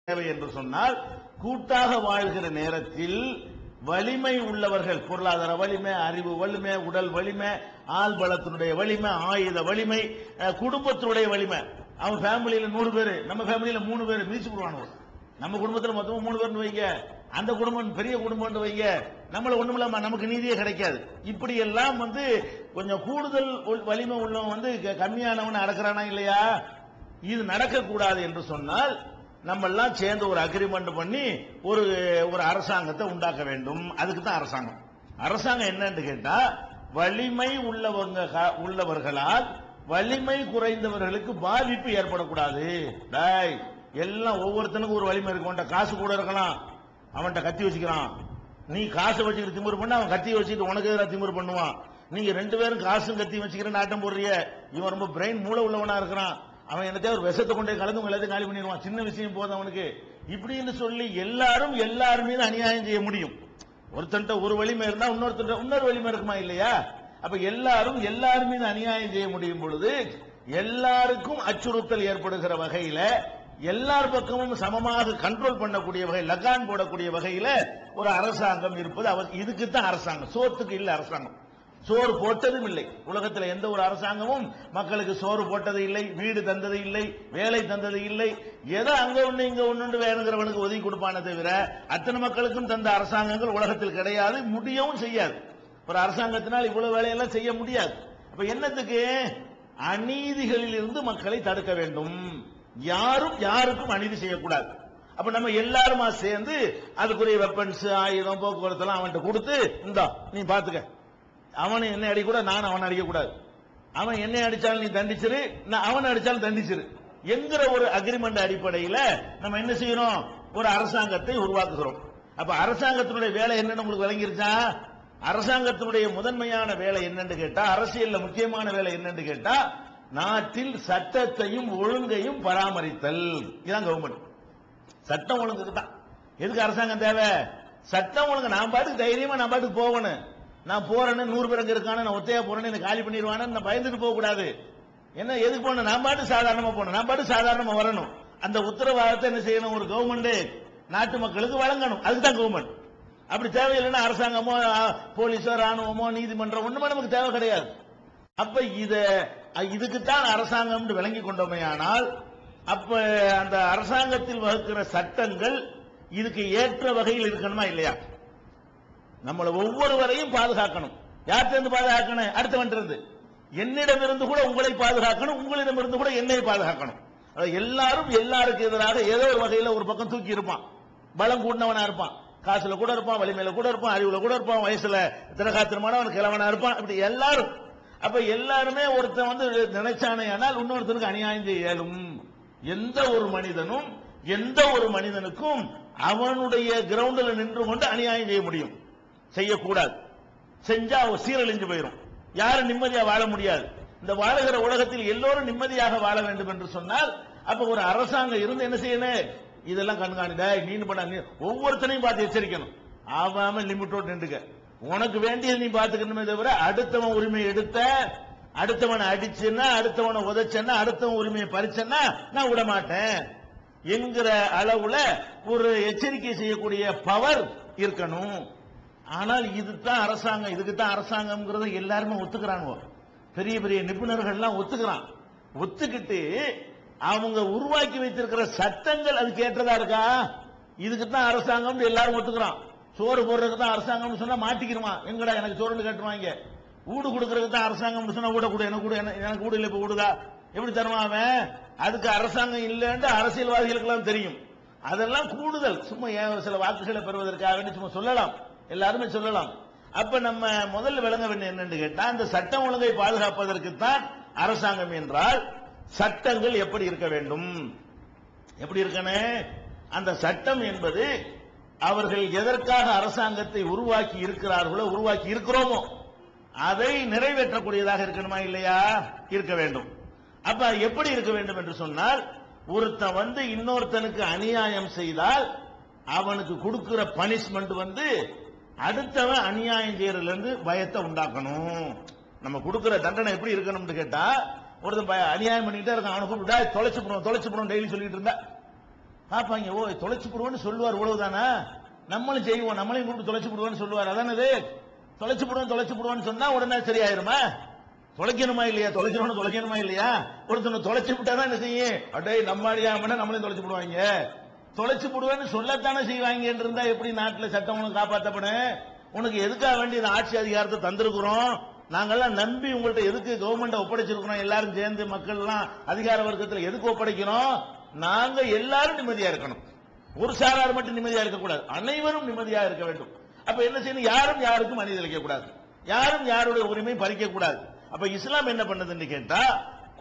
தேவை என்று சொன்னால் கூட்டாக வாழ்கிற நேரத்தில் வலிமை உள்ளவர்கள், பொருளாதார வலிமை, அறிவு வலிமை, உடல் வலிமை, ஆள் பலத்தினுடைய வலிமை, ஆயுத வலிமை, குடும்பத்தினுடைய வலிமை. அவன் ஃபேமிலியில 100 பேர், நம்ம ஃபேமிலியில 3 பேர் மிதிச்சு போடுவானுங்க. நம்ம குடும்பத்தில் மொத்தம் 3 பேர் வைங்க, அந்த குடும்பம் பெரிய குடும்பம் வைங்க, நம்மள ஒண்ணுமில்லாம நமக்கு நீதியே கிடைக்காது. இப்படி எல்லாம் கொஞ்சம் கூடுதல் வலிமை உள்ளவன் கம்மியானவன் அடக்கிறானா இல்லையா? இது நடக்கக்கூடாது என்று சொன்னால் நம்ம எல்லாம் சேர்ந்து ஒரு அக்ரிமெண்ட் பண்ணி ஒரு அரசாங்கத்தை உண்டாக்க வேண்டும். அதுக்கு தான் அரசாங்கம். அரசாங்கம் என்னன்னு கேட்டா, வலிமை உள்ளவர்களால் வலிமை குறைந்தவர்களுக்கு பாதிப்பு ஏற்படக்கூடாது. எல்லாம் ஒவ்வொருத்தனுக்கும் ஒரு வலிமை இருக்கு. அவன்கிட்ட காசு கூட இருக்கலாம், அவன்கிட்ட கத்தி வச்சுக்கிறான். நீ காசை வச்சுக்கிட்டு திமிரு பண்ண, அவன் கத்தியை வச்சுக்கிட்டு உனக்கு எதிராக திமிரு பண்ணுவான். நீங்க 2 பேரும் காசும் கத்தி வச்சுக்கிற நாட்டம் போடுறிய. இவன் ரொம்ப பிரெயின் மூளை உள்ளவனா இருக்கிறான், அவன் என்னத்தையும் ஒரு விஷத்தை கொண்டே கலந்து எல்லாத்தையும் காலி பண்ணிடுவான். சின்ன விஷயம் போதும் அவனுக்கு. இப்படின்னு சொல்லி எல்லாரும் மீது அநியாயம் செய்ய முடியும். ஒருத்தன்ட்ட ஒரு வலிமை இருந்தா இன்னொருத்தன்ட்ட இன்னொரு வலிமை இருக்குமா இல்லையா? அப்ப எல்லாரும் மீது அநியாயம் செய்ய முடியும் பொழுது எல்லாருக்கும் அச்சுறுத்தல் ஏற்படுகிற வகையில, எல்லார் பக்கமும் சமமாக கண்ட்ரோல் பண்ணக்கூடிய வகை, லகான் போடக்கூடிய வகையில ஒரு அரசாங்கம் இருப்பது இதுக்கு தான் அரசாங்கம். சோத்துக்கு இல்ல அரசாங்கம். சோறு போட்டதும் இல்லை. உலகத்தில் எந்த ஒரு அரசாங்கமும் மக்களுக்கு சோறு போட்டது இல்லை, வீடு தந்தது இல்லை, வேலை தந்தது இல்லை. ஏதோ அங்க ஒண்ணு இங்க ஒண்ணு வேணுங்கிறவனுக்கு ஒதுக்கி கொடுப்பானே தவிர அத்தனை மக்களுக்கும் தந்த அரசாங்கங்கள் உலகத்தில் கிடையாது, முடியவும் செய்யாது. ஒரு அரசாங்கத்தினால் இவ்வளவு வேலையெல்லாம் செய்ய முடியாது. அப்ப என்னத்துக்கு? அநீதிகளில் இருந்து மக்களை தடுக்க வேண்டும். யாருக்கும் அநீதி செய்யக்கூடாது. அப்ப நம்ம எல்லாருமா சேர்ந்து அதுக்குரிய வெப்பன்ஸ், ஆயுதம், போக்குவரத்து எல்லாம் அவன்கிட்ட கொடுத்து, இந்தா நீ பாத்துக்க, அவனை என்ன அடிக்கூடாது, நான் அவனை அடிக்கக்கூடாது, அவன் என்னை அடிச்சாலும் நீ தண்டிச்சிரு, நான் அவனை அடிச்சாலும் தண்டிச்சிரு என்கிற ஒரு அக்ரிமெண்ட் அடிப்படையில் நம்ம என்ன செய்யறோம்? ஒரு அரசாங்கத்தை உருவாக்குகிறோம். அப்ப அரசாங்கத்தினுடைய வேலை என்னன்னு உங்களுக்கு விளங்கிருச்சா? அரசாங்கத்தினுடைய முதன்மையான வேலை என்னன்னு கேட்டா, அரசியல்ல முக்கியமான வேலை என்னன்னு கேட்டா, நாட்டில் சட்டத்தையும் ஒழுங்கையும் பராமரித்தல். இதுதான் கவர்மெண்ட். சட்டம் ஒழுங்குக்கு தான். எதுக்கு அரசாங்கம் தேவை? சட்டம் ஒழுங்கு. நான் பாட்டுக்கு தைரியமா நான் பாட்டுக்கு போகணும். நான் போறேன்னு 100 பேர் இருக்கான, நான் ஒத்தையா போறேன்னு என்ன காலி பண்ணிடுவானு நான் பயந்துட்டு போக கூடாது. என்ன எதுக்கு போகணும்? நான் பாட்டு சாதாரணமா போகணும், நான் பாட்டு சாதாரணமா வரணும். அந்த உத்தரவாதத்தை என்ன செய்யணும்? ஒரு கவர்மெண்ட் நாட்டு மக்களுக்கு வழங்கணும். அதுதான் கவர்மெண்ட். அப்படி தேவையில்லைன்னா அரசாங்கமோ, போலீஸோ, ராணுவமோ, நீதிமன்றம் ஒண்ணுமே நமக்கு தேவை கிடையாது. அப்ப இதுக்குத்தான் அரசாங்கம் விளங்கி கொண்டோமையானால், அப்ப அந்த அரசாங்கத்தில் வகுக்கிற சட்டங்கள் இதுக்கு ஏற்ற வகையில் இருக்கணுமா இல்லையா? நம்மளை ஒவ்வொருவரையும் பாதுகாக்கணும். யார்கிட்ட பாதுகாக்கணும்? அடுத்தவன் இருந்து. என்னிடமிருந்து கூட உங்களை பாதுகாக்கணும், உங்களிடமிருந்து கூட என்னை பாதுகாக்கணும். எல்லாரும் எல்லாருக்கு எதிராக ஏதோ ஒரு வகையில ஒரு பக்கம் தூக்கி இருப்பான். பலம் கூடினவனா இருப்பான், காசுல கூட இருப்பான், வலிமையில கூட இருப்பான், அறிவுல கூட இருப்பான், வயசுல திரகாத்திரமானவன் கிழவனா இருப்பான். இப்படி எல்லாரும். அப்ப எல்லாருமே ஒருத்தன் நினைச்சானே ஆனால் இன்னொருத்தருக்கு அநியாயம் செய்ய இயலும். எந்த ஒரு மனிதனுக்கும் அவனுடைய கிரவுண்டில் நின்று கொண்டு அநியாயம் செய்ய முடியும், செய்யக்கூடாது. செஞ்சா சீரழிஞ்சு போயிடும், யாரும் நிம்மதியா வாழ முடியாது. இந்த வாழுகிற உலகத்தில் எல்லோரும் நிம்மதியாக வாழ வேண்டும் என்று சொன்னால், அப்ப ஒரு அரசாங்கம் இருந்து என்ன செய்யணும்? இதெல்லாம் கண்காணிடா, நீ பண்ண ஒவ்வொருத்தனையும் பார்த்து எச்சரிக்கணும். ஆவாம லிமிட்டோடு நின்றுக்க. உனக்கு வேண்டியது நீ பார்த்துக்கணுமே தவிர, அடுத்தவன் உரிமை எடுத்த, அடுத்தவனை அடிச்சுன்னா, அடுத்தவனை உதைச்சன்னா, அடுத்தவன் உரிமையை பறிச்சன்னா நான் விட மாட்டேன் என்கிற அளவுல ஒரு எச்சரிக்கை செய்யக்கூடிய பவர் இருக்கணும். ஆனால் இதுதான் அரசாங்கம், இதுக்குத்தான் அரசாங்கம்ங்கிறத எல்லாருமே ஒத்துக்கிறாங்க. பெரிய பெரிய நிபுணர்கள்லாம் ஒத்துக்கிறான். ஒத்துக்கிட்டு அவங்க உருவாக்கி வைத்திருக்கிற சட்டங்கள் அதுக்கு ஏற்றதா இருக்கா? இதுக்குத்தான் அரசாங்கம் எல்லாரும் ஒத்துக்கிறான். சோறு போடுறதுக்கு தான் அரசாங்கம் சொன்னா மாட்டிக்கிறமா, எங்கடா எனக்கு சோறுன்னு கேட்டுருவாங்க. வீடு கொடுக்கறதுக்கு தான் அரசாங்கம் சொன்னா வீட கூட எனக்கு வீடு இல்லை, இப்ப வீடுதா எப்படி தருவான் அவன்? அதுக்கு அரசாங்கம் இல்லைன்னு அரசியல்வாதிகளுக்கு எல்லாம் தெரியும். அதெல்லாம் கூடுதல், சும்மா சில வாக்குகளை பெறுவதற்காக சும்மா சொல்லலாம், எல்லாருமே சொல்லலாம். அப்ப நம்ம முதல்ல விளங்க வேண்டிய என்னன்னு கேட்டா, அந்த சட்டம் ஒழுங்கை பாதுகாப்பதற்கு தான் அரசாங்கம் என்றால் சட்டங்கள் எப்படி இருக்க வேண்டும்? எப்படி இருக்கணும்? அந்த சட்டம் என்பது அவர்கள் எதற்காக அரசாங்கத்தை உருவாக்கி இருக்கிறார்களோ, உருவாக்கி இருக்கிறோமோ அதை நிறைவேற்றக்கூடியதாக இருக்கணுமா இல்லையா? இருக்க வேண்டும். அப்ப எப்படி இருக்க வேண்டும் என்று சொன்னால், ஒருத்தன் இன்னொருத்தனுக்கு அநியாயம் செய்தால் அவனுக்கு கொடுக்கிற பனிஷ்மெண்ட் அடுத்தவன் அநியாயம் செய்யறதுல இருந்து பயத்தை உண்டாக்கணும். நம்ம கொடுக்கிற தண்டனை எப்படி இருக்கணும்னு கேட்டா, ஒருத்தன் அநியாயம் பண்ணிட்டே இருக்கான், அவனை கூப்பிட்டா தொலைச்சு போடும் டெய்லி சொல்லிட்டு இருந்தா பாப்பாங்க, ஓ தொலைச்சு போடுவோன்னு சொல்லுவார், இவ்வளவுதானா, நம்மளும் செய்வோம், நம்மளையும் கூப்பிட்டு தொலைச்சு போடுவான்னு சொல்லுவார், அதானது. தொலைச்சு போடுவான்னு சொன்னா உடனே சரியாயிருமா? தொலைக்கணுமா இல்லையா? தொலைக்கணுமா இல்லையா? ஒருத்தனை தொலைச்சு விட்டாதான் என்ன செய்யும், அடே நம்ம அடியாம நம்மளையும் தொலைச்சு போடுவாங்க. தொலைச்சு போடுவேன்னு சொல்லத்தானே செய்வாங்க இருந்தா எப்படி நாட்டுல சட்டம் உனக்கு காப்பாற்றப்படும்? உனக்கு எதுக்காக வேண்டிய ஆட்சி அதிகாரத்தை தந்திருக்கிறோம்? நாங்கெல்லாம் நம்பி உங்கள்ட்ட எதுக்கு கவர்மெண்ட் ஒப்படைச்சிருக்கிறோம்? எல்லாரும் சேர்ந்து மக்கள் எல்லாம் அதிகார வர்க்கத்தில் எதுக்கு ஒப்படைக்கிறோம்? நாங்க எல்லாரும் நிம்மதியா இருக்கணும். ஒரு சாரார் மட்டும் நிம்மதியா இருக்கக்கூடாது, அனைவரும் நிம்மதியா இருக்க வேண்டும். அப்ப என்ன செய்யணும்? யாரும் யாருக்கும் அநீதி இழைக்க கூடாது, யாரும் யாருடைய உரிமை பறிக்க கூடாது. அப்ப இஸ்லாம் என்ன பண்ணதுன்னு கேட்டா,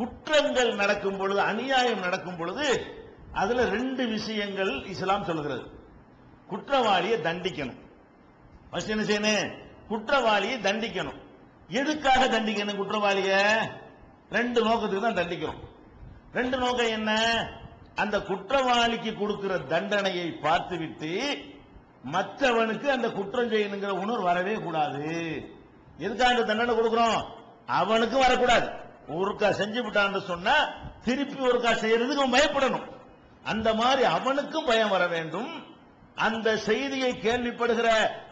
குற்றங்கள் நடக்கும் பொழுது, அநியாயம் நடக்கும் பொழுது அதுல ரெண்டு விஷயங்கள் இஸ்லாம் சொல்லுகிறது. குற்றவாளியை தண்டிக்கணும். என்ன செய்யணும்? குற்றவாளியை தண்டிக்கணும். எதுக்காக தண்டிக்கணும்? குற்றவாளிய ரெண்டு நோக்கத்துக்கு தான் தண்டிக்கிறோம். ரெண்டு நோக்கம் என்ன? அந்த குற்றவாளிக்கு கொடுக்கிற தண்டனையை பார்த்துவிட்டு மற்றவனுக்கு அந்த குற்றம் செய்யணுங்கிற உணர்வு வரவே கூடாது. எதுக்காக அந்த தண்டனை கொடுக்கிறோம்? அவனுக்கு வரக்கூடாது. ஒருக்கா செஞ்சு விட்டான்னு சொன்னா திருப்பி ஒருக்கா செய்யறதுக்கு அவன் பயப்படணும். அந்த மாதிரி அவனுக்கும் பயம் வர வேண்டும். அந்த செய்தியை கேள்விப்படுகிற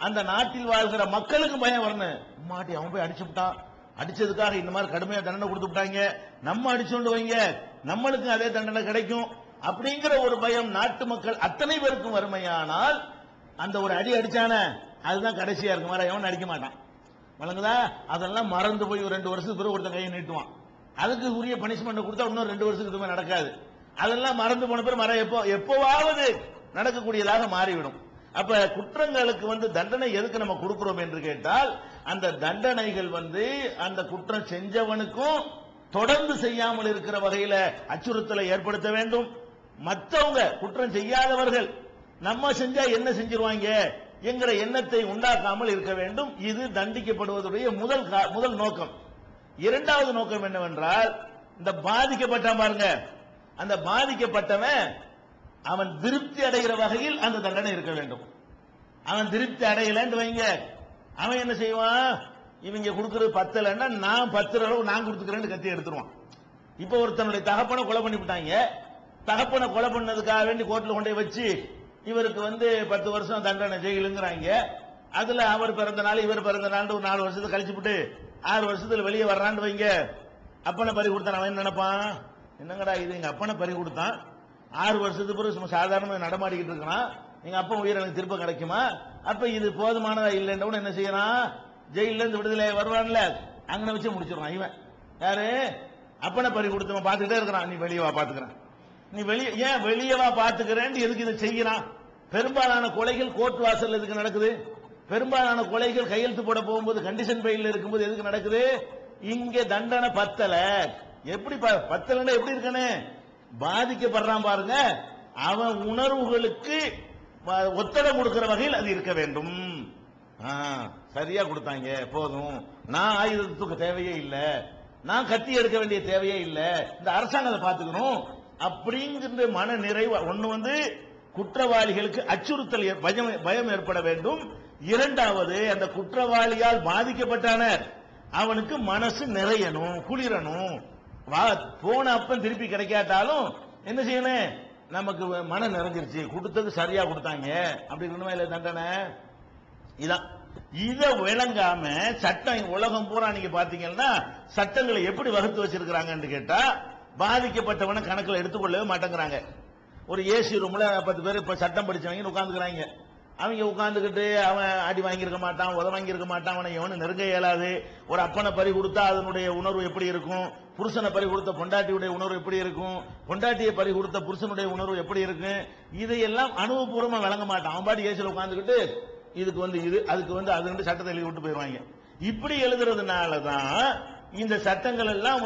அந்த நாட்டில் வாழ்கிற மக்களுக்கும் பயம் வரணும். மாட்டி அவன் போய் அடிச்சு விட்டான், அடிச்சதுக்காக இந்த மாதிரி கடுமையா தண்டனை கொடுத்து விட்டாங்க, நம்ம அடிச்சுண்டு வைங்க, நம்மளுக்கு அதே தண்டனை கிடைக்கும் அப்படிங்கிற ஒரு பயம் நாட்டு மக்கள் அத்தனை பேருக்கும் வறுமையானால் அந்த ஒரு அடி அடிச்சான அதுதான் கடைசியா இருக்கும். வேற எவன் அடிக்க மாட்டான். வழங்குதா? அதெல்லாம் மறந்து போய் ஒரு 2 வருஷத்துக்கு பிறகு ஒருத்தன் கையை நீட்டுவான். அதுக்கு உரிய பனிஷ்மெண்ட் கொடுத்தா இன்னும் 2 வருஷத்துக்கு எதுவுமே நடக்காது. அதெல்லாம் மறந்து போன பிறகு எப்போவாவது நடக்கக்கூடியதாக மாறிவிடும். அப்ப குற்றங்களுக்கு தண்டனை எதுக்கு நம்ம கொடுக்கிறோம் என்று கேட்டால், அந்த தண்டனைகள் அந்த குற்றம் செஞ்சவனுக்கும் தொடர்ந்து செய்யாமல் இருக்கிற வகையில அச்சுறுத்தலை ஏற்படுத்த வேண்டும். மற்றவங்க குற்றம் செய்யாதவர்கள் நம்ம செஞ்சா என்ன செஞ்சிருவாங்க என்கிற எண்ணத்தை உண்டாக்காமல் இருக்க வேண்டும். இது தண்டிக்கப்படுவதுடைய முதல் நோக்கம். இரண்டாவது நோக்கம் என்னவென்றால், இந்த பாதிக்கப்பட்டான் பாருங்க, அந்த பாதிக்கப்பட்டவன் அவன் திருப்தி அடைகிற வகையில் அந்த தண்டனை இருக்க வேண்டும். அவன் திருப்தி அடையலன்னு வைங்க, அவன் என்ன செய்வான்? இவங்க கொடுக்கறது 10 நான் 10 அளவு நான் கொடுத்துக்கிறேன்னு கத்தி எடுத்துருவான். இப்ப ஒருத்தனுடைய தகப்பனை கொலை பண்ணி விட்டாங்க. தகப்பனை கொலை பண்ணதுக்காக வேண்டி கோர்ட்ல கொண்டு வச்சு இவருக்கு 10 வருஷம் தண்டனை ஜெயிலுங்கிறாங்க. அதுல அவர் பிறந்த நாள் இவர் பிறந்த நாள் ஒரு 4 வருஷத்தை கழிச்சு விட்டு 6 வருஷத்துல வெளியே வர்றான்னு வைங்க. அப்பனை பறி கொடுத்தான். அவன் நினைப்பான், என்னங்கடா இது, எங்க அப்பனை பறி கொடுத்தான், 6 வருஷத்துக்கு பிறகு சும்மா சாதாரணமாக நடமாடிக்கிட்டு இருக்கிறான், எங்க அப்பா உயிர் எனக்கு திரும்ப கிடைக்குமா? அப்ப இது போதுமானதா இல்லைன்னு என்ன செய்யறான்? ஜெயில இருந்து விடுதலை வருவான்ல, அங்கே வச்சு முடிச்சிருவான். இவன் யாரு? அப்பனை பறி கொடுத்தவன் பார்த்துக்கிட்டே இருக்கிறான். நீ வெளியே வா பாத்துக்கிறேன், நீ ஏன் வெளியே வா பாத்துக்கிறேன், எதுக்கு இதை செய்யறான்? பெரும்பாலான கொலைகள் கோர்ட் வாசல் எதுக்கு நடக்குது? பெரும்பாலான கொலைகள் கையெழுத்து போட போகும்போது கண்டிஷன் பெயில் இருக்கும்போது எதுக்கு நடக்குது? இங்க தண்டனை பத்தல. எப்படி பத்தலன்னா எப்படி இருக்கனே? பாதிக்கப்படுறான் பாருங்க, அவன் உணர்வுகளுக்கு ஒத்தடம் கொடுக்கிற வகையில் அது இருக்க வேண்டும். சரியா கொடுத்தாங்க போதும், நான் ஆயுதத்துக்கு தேவையே இல்லை, நான் கத்தி எடுக்க வேண்டிய தேவையே இல்லை, இந்த அரசாங்கம் அதை பார்த்துக்கணும் அப்படிங்கிற மன நிறைவு ஒண்ணு. குற்றவாளிகளுக்கு அச்சுறுத்தல் பயம் ஏற்பட வேண்டும். இரண்டாவது, அந்த குற்றவாளியால் பாதிக்கப்பட்டானர் அவனுக்கு மனசு நிறையணும், குளிரணும். போன அப்பன் திருப்பி கிடைக்காட்டாலும் என்ன செய்யணும்? நமக்கு மன நிறைஞ்சிருச்சு, கொடுத்தது சரியா கொடுத்தாங்க அப்படிங்கணுமா இல்ல தண்டனை? இதான் இத விளங்காம சட்டம் உலகம் பூரா நீங்க பாத்தீங்கன்னா சட்டங்களை எப்படி வகுத்து வச்சிருக்கிறாங்கன்னு கேட்டா, பாதிக்கப்பட்டவன கணக்கில் எடுத்துக்கொள்ளவே மாட்டேங்கிறாங்க. ஒரு ஏசி ரூம்ல 10 பேர் இப்ப சட்டம் படிச்சவங்க உட்கார்ந்துக்கிறாங்க. அவங்க உட்கார்ந்துக்கிட்டு அவன் அடி வாங்கியிருக்க மாட்டான், உத வாங்கியிருக்க மாட்டான், அவனை எவனு நெருங்க இயலாது. ஒரு அப்பனை பறி கொடுத்தா அதனுடைய உணர்வு எப்படி இருக்கும்? புருஷனை பறி கொடுத்த பொண்டாட்டியுடைய உணர்வு எப்படி இருக்கும்? பொண்டாட்டியை பறி கொடுத்த புருஷனுடைய உணர்வு எப்படி இருக்கும்? இதையெல்லாம் அனுபவபூர்வமா விளங்க மாட்டான். அவன் பாட்டி ஏசில உட்கார்ந்துக்கிட்டு இதுக்கு இது அதுக்கு அது சட்டத்தை எழுதி விட்டு போயிருவாங்க. இப்படி எழுதுறதுனாலதான் இந்த சட்டங்கள் எல்லாம்